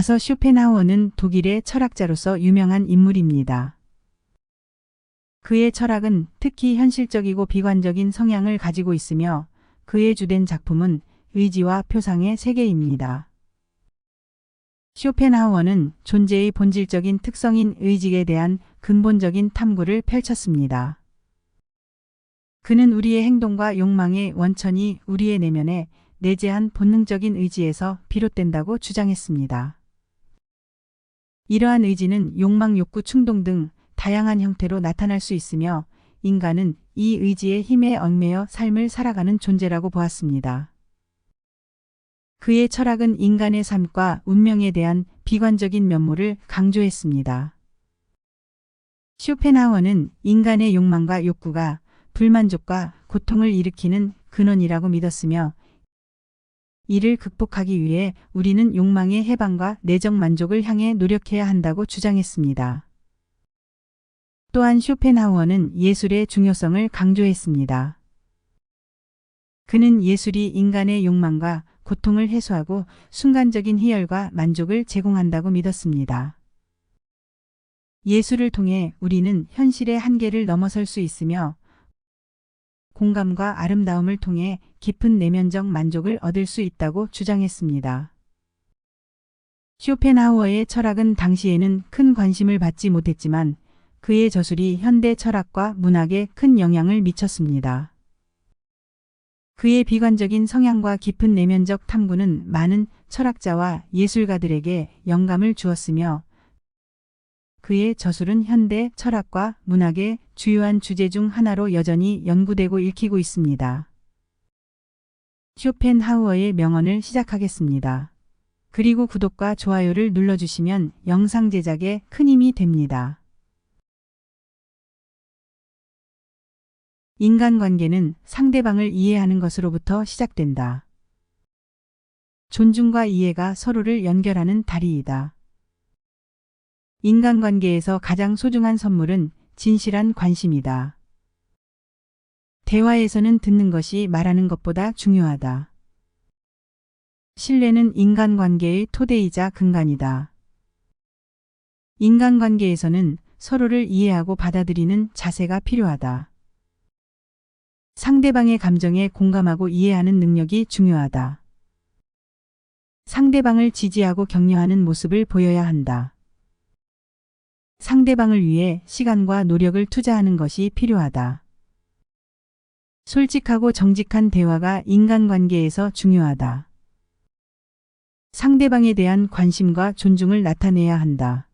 아서 쇼펜하우어는 독일의 철학자로서 유명한 인물입니다. 그의 철학은 특히 현실적이고 비관적인 성향을 가지고 있으며 그의 주된 작품은 의지와 표상의 세계입니다. 쇼펜하우어는 존재의 본질적인 특성인 의지에 대한 근본적인 탐구를 펼쳤습니다. 그는 우리의 행동과 욕망의 원천이 우리의 내면에 내재한 본능적인 의지에서 비롯된다고 주장했습니다. 이러한 의지는 욕망, 욕구, 충동 등 다양한 형태로 나타날 수 있으며 인간은 이 의지의 힘에 얽매여 삶을 살아가는 존재라고 보았습니다. 그의 철학은 인간의 삶과 운명에 대한 비관적인 면모를 강조했습니다. 쇼펜하우어는 인간의 욕망과 욕구가 불만족과 고통을 일으키는 근원이라고 믿었으며 이를 극복하기 위해 우리는 욕망의 해방과 내적 만족을 향해 노력해야 한다고 주장했습니다. 또한 쇼펜하우어는 예술의 중요성을 강조했습니다. 그는 예술이 인간의 욕망과 고통을 해소하고 순간적인 희열과 만족을 제공한다고 믿었습니다. 예술을 통해 우리는 현실의 한계를 넘어설 수 있으며 공감과 아름다움을 통해 깊은 내면적 만족을 얻을 수 있다고 주장했습니다. 쇼펜하우어의 철학은 당시에는 큰 관심을 받지 못했지만 그의 저술이 현대 철학과 문학에 큰 영향을 미쳤습니다. 그의 비관적인 성향과 깊은 내면적 탐구는 많은 철학자와 예술가들에게 영감을 주었으며 그의 저술은 현대 철학과 문학의 주요한 주제 중 하나로 여전히 연구되고 읽히고 있습니다. 쇼펜하우어의 명언을 시작하겠습니다. 그리고 구독과 좋아요를 눌러주시면 영상 제작에 큰 힘이 됩니다. 인간관계는 상대방을 이해하는 것으로부터 시작된다. 존중과 이해가 서로를 연결하는 다리이다. 인간관계에서 가장 소중한 선물은 진실한 관심이다. 대화에서는 듣는 것이 말하는 것보다 중요하다. 신뢰는 인간관계의 토대이자 근간이다. 인간관계에서는 서로를 이해하고 받아들이는 자세가 필요하다. 상대방의 감정에 공감하고 이해하는 능력이 중요하다. 상대방을 지지하고 격려하는 모습을 보여야 한다. 상대방을 위해 시간과 노력을 투자하는 것이 필요하다. 솔직하고 정직한 대화가 인간관계에서 중요하다. 상대방에 대한 관심과 존중을 나타내야 한다.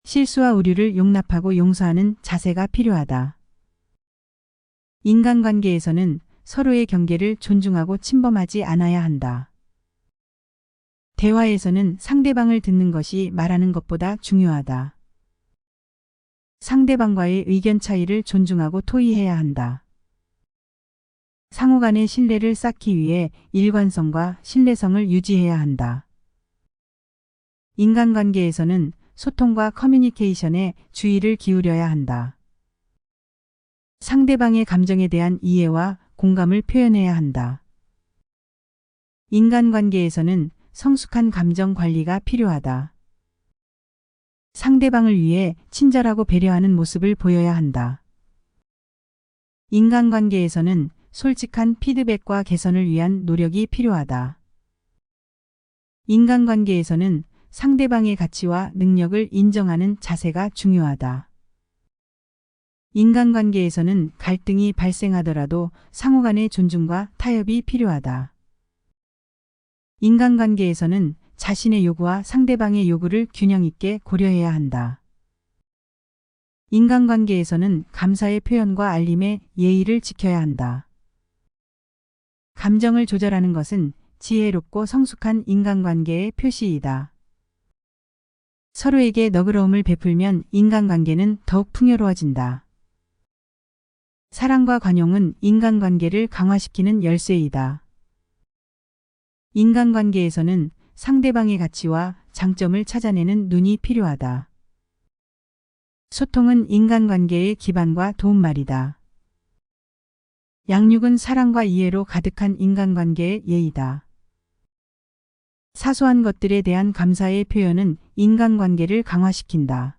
실수와 오류를 용납하고 용서하는 자세가 필요하다. 인간관계에서는 서로의 경계를 존중하고 침범하지 않아야 한다. 대화에서는 상대방을 듣는 것이 말하는 것보다 중요하다. 상대방과의 의견 차이를 존중하고 토의해야 한다. 상호 간의 신뢰를 쌓기 위해 일관성과 신뢰성을 유지해야 한다. 인간관계에서는 소통과 커뮤니케이션에 주의를 기울여야 한다. 상대방의 감정에 대한 이해와 공감을 표현해야 한다. 인간관계에서는 성숙한 감정 관리가 필요하다. 상대방을 위해 친절하고 배려하는 모습을 보여야 한다. 인간관계에서는 솔직한 피드백과 개선을 위한 노력이 필요하다. 인간관계에서는 상대방의 가치와 능력을 인정하는 자세가 중요하다. 인간관계에서는 갈등이 발생하더라도 상호 간의 존중과 타협이 필요하다. 인간관계에서는 자신의 요구와 상대방의 요구를 균형 있게 고려해야 한다. 인간관계에서는 감사의 표현과 알림의 예의를 지켜야 한다. 감정을 조절하는 것은 지혜롭고 성숙한 인간관계의 표시이다. 서로에게 너그러움을 베풀면 인간관계는 더욱 풍요로워진다. 사랑과 관용은 인간관계를 강화시키는 열쇠이다. 인간관계에서는 상대방의 가치와 장점을 찾아내는 눈이 필요하다. 소통은 인간관계의 기반과 도움말이다. 양육은 사랑과 이해로 가득한 인간관계의 예이다. 사소한 것들에 대한 감사의 표현은 인간관계를 강화시킨다.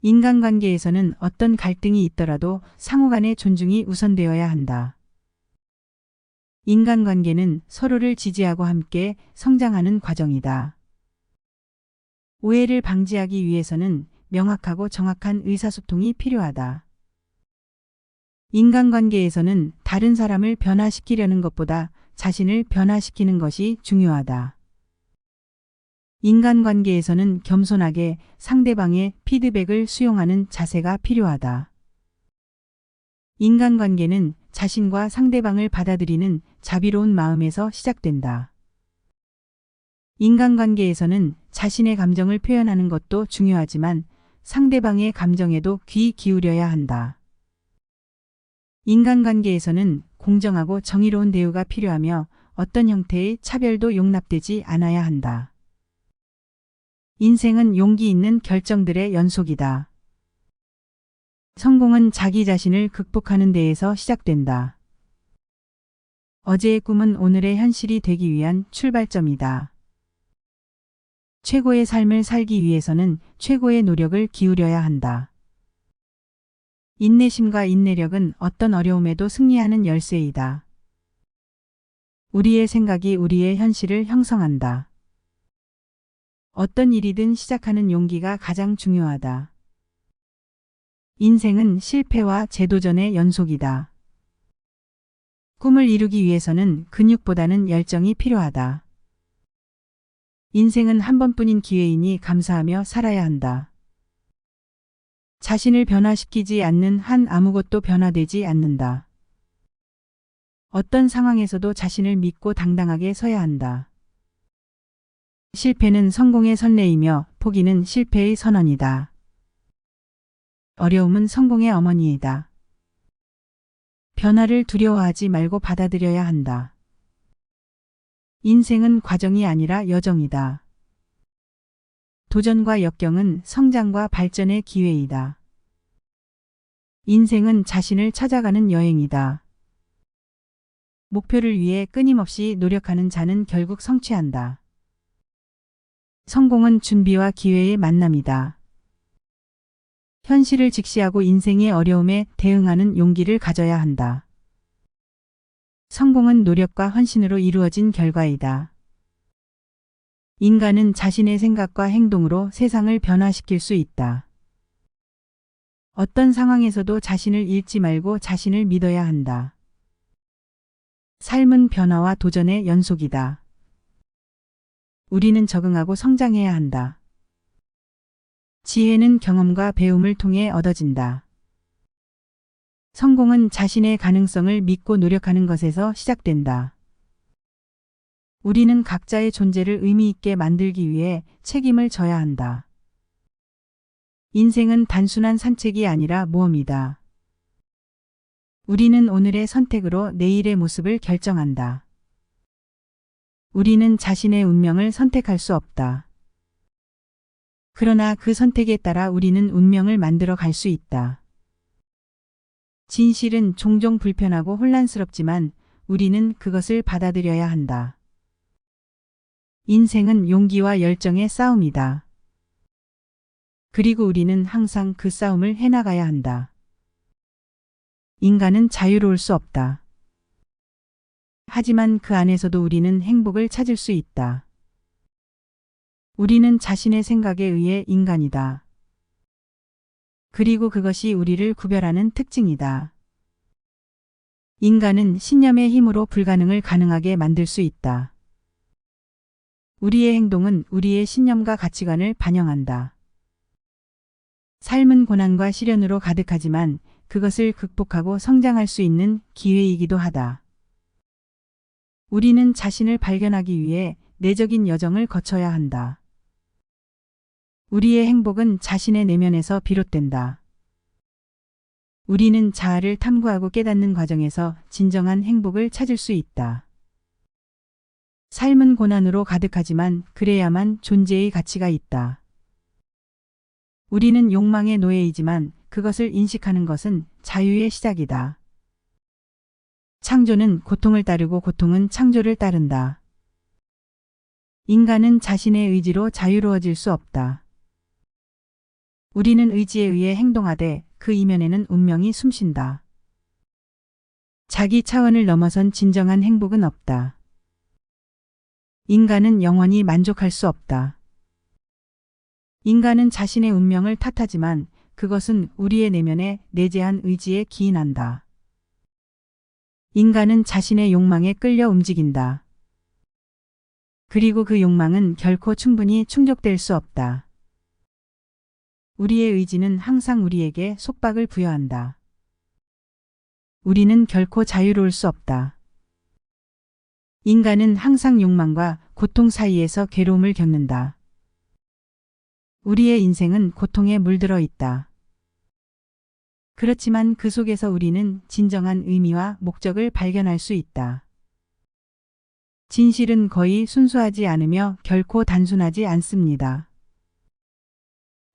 인간관계에서는 어떤 갈등이 있더라도 상호간의 존중이 우선되어야 한다. 인간관계는 서로를 지지하고 함께 성장하는 과정이다. 오해를 방지하기 위해서는 명확하고 정확한 의사소통이 필요하다. 인간관계에서는 다른 사람을 변화시키려는 것보다 자신을 변화시키는 것이 중요하다. 인간관계에서는 겸손하게 상대방의 피드백을 수용하는 자세가 필요하다. 인간관계는 자신과 상대방을 받아들이는 자비로운 마음에서 시작된다. 인간관계에서는 자신의 감정을 표현하는 것도 중요하지만 상대방의 감정에도 귀 기울여야 한다. 인간관계에서는 공정하고 정의로운 대우가 필요하며 어떤 형태의 차별도 용납되지 않아야 한다. 인생은 용기 있는 결정들의 연속이다. 성공은 자기 자신을 극복하는 데에서 시작된다. 어제의 꿈은 오늘의 현실이 되기 위한 출발점이다. 최고의 삶을 살기 위해서는 최고의 노력을 기울여야 한다. 인내심과 인내력은 어떤 어려움에도 승리하는 열쇠이다. 우리의 생각이 우리의 현실을 형성한다. 어떤 일이든 시작하는 용기가 가장 중요하다. 인생은 실패와 재도전의 연속이다. 꿈을 이루기 위해서는 근육보다는 열정이 필요하다. 인생은 한 번뿐인 기회이니 감사하며 살아야 한다. 자신을 변화시키지 않는 한 아무것도 변화되지 않는다. 어떤 상황에서도 자신을 믿고 당당하게 서야 한다. 실패는 성공의 선례이며 포기는 실패의 선언이다. 어려움은 성공의 어머니이다. 변화를 두려워하지 말고 받아들여야 한다. 인생은 과정이 아니라 여정이다. 도전과 역경은 성장과 발전의 기회이다. 인생은 자신을 찾아가는 여행이다. 목표를 위해 끊임없이 노력하는 자는 결국 성취한다. 성공은 준비와 기회의 만남이다. 현실을 직시하고 인생의 어려움에 대응하는 용기를 가져야 한다. 성공은 노력과 헌신으로 이루어진 결과이다. 인간은 자신의 생각과 행동으로 세상을 변화시킬 수 있다. 어떤 상황에서도 자신을 잃지 말고 자신을 믿어야 한다. 삶은 변화와 도전의 연속이다. 우리는 적응하고 성장해야 한다. 지혜는 경험과 배움을 통해 얻어진다. 성공은 자신의 가능성을 믿고 노력하는 것에서 시작된다. 우리는 각자의 존재를 의미 있게 만들기 위해 책임을 져야 한다. 인생은 단순한 산책이 아니라 모험이다. 우리는 오늘의 선택으로 내일의 모습을 결정한다. 우리는 자신의 운명을 선택할 수 없다. 그러나 그 선택에 따라 우리는 운명을 만들어 갈 수 있다. 진실은 종종 불편하고 혼란스럽지만 우리는 그것을 받아들여야 한다. 인생은 용기와 열정의 싸움이다. 그리고 우리는 항상 그 싸움을 해나가야 한다. 인간은 자유로울 수 없다. 하지만 그 안에서도 우리는 행복을 찾을 수 있다. 우리는 자신의 생각에 의해 인간이다. 그리고 그것이 우리를 구별하는 특징이다. 인간은 신념의 힘으로 불가능을 가능하게 만들 수 있다. 우리의 행동은 우리의 신념과 가치관을 반영한다. 삶은 고난과 시련으로 가득하지만 그것을 극복하고 성장할 수 있는 기회이기도 하다. 우리는 자신을 발견하기 위해 내적인 여정을 거쳐야 한다. 우리의 행복은 자신의 내면에서 비롯된다. 우리는 자아를 탐구하고 깨닫는 과정에서 진정한 행복을 찾을 수 있다. 삶은 고난으로 가득하지만 그래야만 존재의 가치가 있다. 우리는 욕망의 노예이지만 그것을 인식하는 것은 자유의 시작이다. 창조는 고통을 따르고 고통은 창조를 따른다. 인간은 자신의 의지로 자유로워질 수 없다. 우리는 의지에 의해 행동하되 그 이면에는 운명이 숨쉰다. 자기 차원을 넘어선 진정한 행복은 없다. 인간은 영원히 만족할 수 없다. 인간은 자신의 운명을 탓하지만 그것은 우리의 내면에 내재한 의지에 기인한다. 인간은 자신의 욕망에 끌려 움직인다. 그리고 그 욕망은 결코 충분히 충족될 수 없다. 우리의 의지는 항상 우리에게 속박을 부여한다. 우리는 결코 자유로울 수 없다. 인간은 항상 욕망과 고통 사이에서 괴로움을 겪는다. 우리의 인생은 고통에 물들어 있다. 그렇지만 그 속에서 우리는 진정한 의미와 목적을 발견할 수 있다. 진실은 거의 순수하지 않으며 결코 단순하지 않습니다.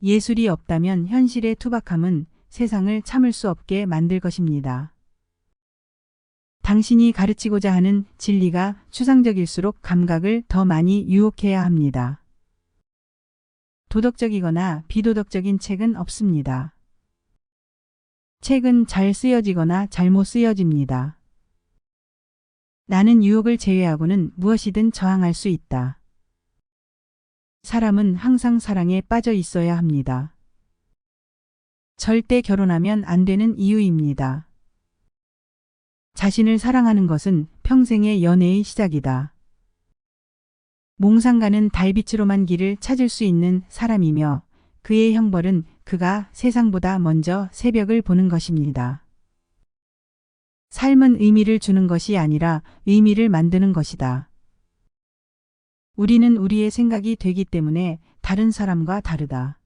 예술이 없다면 현실의 투박함은 세상을 참을 수 없게 만들 것입니다. 당신이 가르치고자 하는 진리가 추상적일수록 감각을 더 많이 유혹해야 합니다. 도덕적이거나 비도덕적인 책은 없습니다. 책은 잘 쓰여지거나 잘못 쓰여집니다. 나는 유혹을 제외하고는 무엇이든 저항할 수 있다. 사람은 항상 사랑에 빠져 있어야 합니다. 절대 결혼하면 안 되는 이유입니다. 자신을 사랑하는 것은 평생의 연애의 시작이다. 몽상가는 달빛으로만 길을 찾을 수 있는 사람이며 그의 형벌은 그가 세상보다 먼저 새벽을 보는 것입니다. 삶은 의미를 주는 것이 아니라 의미를 만드는 것이다. 우리는 우리의 생각이 되기 때문에 다른 사람과 다르다.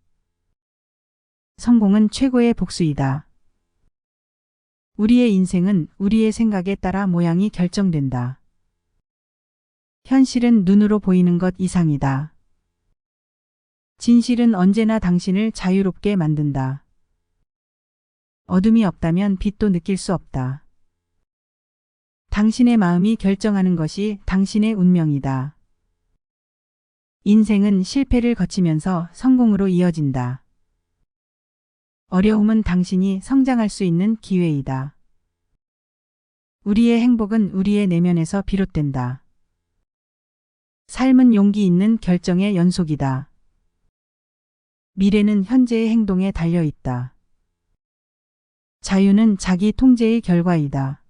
성공은 최고의 복수이다. 우리의 인생은 우리의 생각에 따라 모양이 결정된다. 현실은 눈으로 보이는 것 이상이다. 진실은 언제나 당신을 자유롭게 만든다. 어둠이 없다면 빛도 느낄 수 없다. 당신의 마음이 결정하는 것이 당신의 운명이다. 인생은 실패를 거치면서 성공으로 이어진다. 어려움은 당신이 성장할 수 있는 기회이다. 우리의 행복은 우리의 내면에서 비롯된다. 삶은 용기 있는 결정의 연속이다. 미래는 현재의 행동에 달려 있다. 자유는 자기 통제의 결과이다.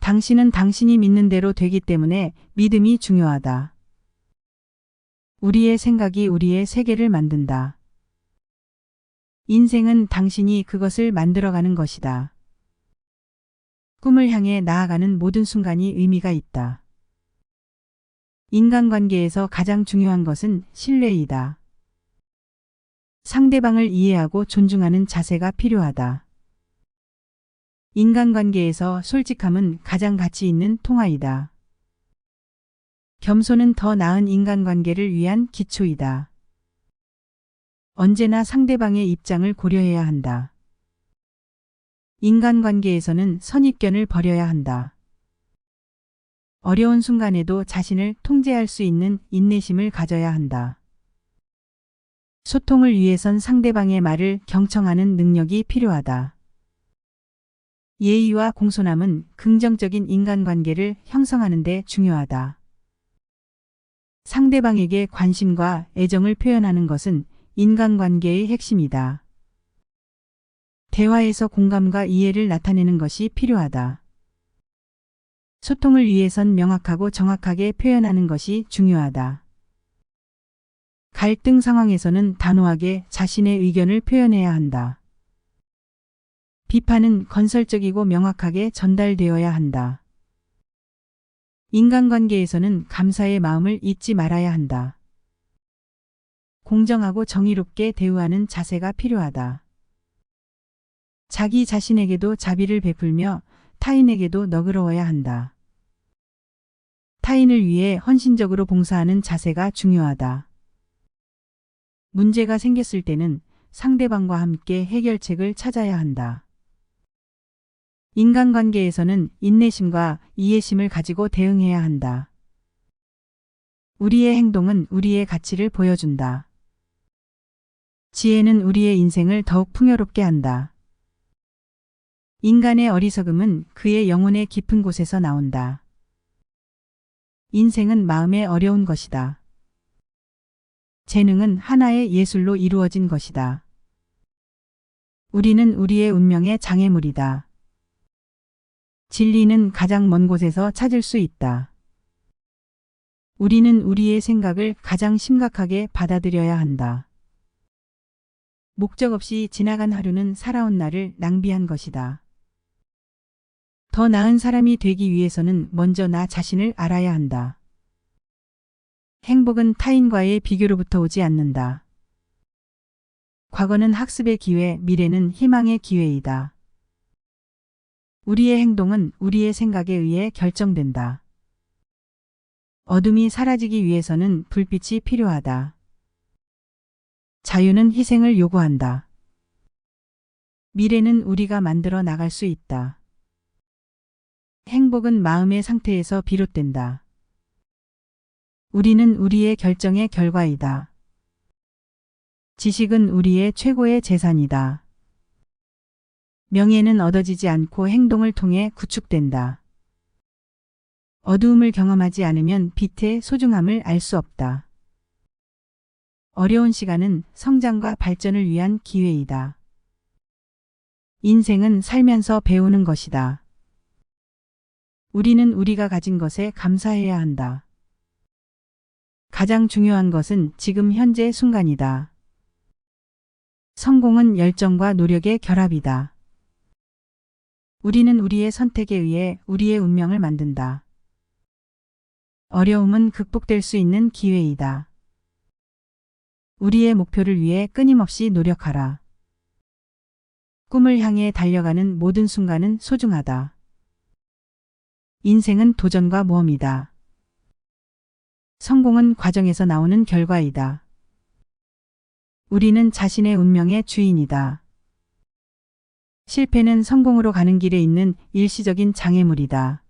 당신은 당신이 믿는 대로 되기 때문에 믿음이 중요하다. 우리의 생각이 우리의 세계를 만든다. 인생은 당신이 그것을 만들어가는 것이다. 꿈을 향해 나아가는 모든 순간이 의미가 있다. 인간관계에서 가장 중요한 것은 신뢰이다. 상대방을 이해하고 존중하는 자세가 필요하다. 인간관계에서 솔직함은 가장 가치 있는 통화이다. 겸손은 더 나은 인간관계를 위한 기초이다. 언제나 상대방의 입장을 고려해야 한다. 인간관계에서는 선입견을 버려야 한다. 어려운 순간에도 자신을 통제할 수 있는 인내심을 가져야 한다. 소통을 위해선 상대방의 말을 경청하는 능력이 필요하다. 예의와 공손함은 긍정적인 인간관계를 형성하는 데 중요하다. 상대방에게 관심과 애정을 표현하는 것은 인간관계의 핵심이다. 대화에서 공감과 이해를 나타내는 것이 필요하다. 소통을 위해선 명확하고 정확하게 표현하는 것이 중요하다. 갈등 상황에서는 단호하게 자신의 의견을 표현해야 한다. 비판은 건설적이고 명확하게 전달되어야 한다. 인간관계에서는 감사의 마음을 잊지 말아야 한다. 공정하고 정의롭게 대우하는 자세가 필요하다. 자기 자신에게도 자비를 베풀며 타인에게도 너그러워야 한다. 타인을 위해 헌신적으로 봉사하는 자세가 중요하다. 문제가 생겼을 때는 상대방과 함께 해결책을 찾아야 한다. 인간관계에서는 인내심과 이해심을 가지고 대응해야 한다. 우리의 행동은 우리의 가치를 보여준다. 지혜는 우리의 인생을 더욱 풍요롭게 한다. 인간의 어리석음은 그의 영혼의 깊은 곳에서 나온다. 인생은 마음에 어려운 것이다. 재능은 하나의 예술로 이루어진 것이다. 우리는 우리의 운명의 장애물이다. 진리는 가장 먼 곳에서 찾을 수 있다. 우리는 우리의 생각을 가장 심각하게 받아들여야 한다. 목적 없이 지나간 하루는 살아온 날을 낭비한 것이다. 더 나은 사람이 되기 위해서는 먼저 나 자신을 알아야 한다. 행복은 타인과의 비교로부터 오지 않는다. 과거는 학습의 기회, 미래는 희망의 기회이다. 우리의 행동은 우리의 생각에 의해 결정된다. 어둠이 사라지기 위해서는 불빛이 필요하다. 자유는 희생을 요구한다. 미래는 우리가 만들어 나갈 수 있다. 행복은 마음의 상태에서 비롯된다. 우리는 우리의 결정의 결과이다. 지식은 우리의 최고의 재산이다. 명예는 얻어지지 않고 행동을 통해 구축된다. 어두움을 경험하지 않으면 빛의 소중함을 알 수 없다. 어려운 시간은 성장과 발전을 위한 기회이다. 인생은 살면서 배우는 것이다. 우리는 우리가 가진 것에 감사해야 한다. 가장 중요한 것은 지금 현재 순간이다. 성공은 열정과 노력의 결합이다. 우리는 우리의 선택에 의해 우리의 운명을 만든다. 어려움은 극복될 수 있는 기회이다. 우리의 목표를 위해 끊임없이 노력하라. 꿈을 향해 달려가는 모든 순간은 소중하다. 인생은 도전과 모험이다. 성공은 과정에서 나오는 결과이다. 우리는 자신의 운명의 주인이다. 실패는 성공으로 가는 길에 있는 일시적인 장애물이다.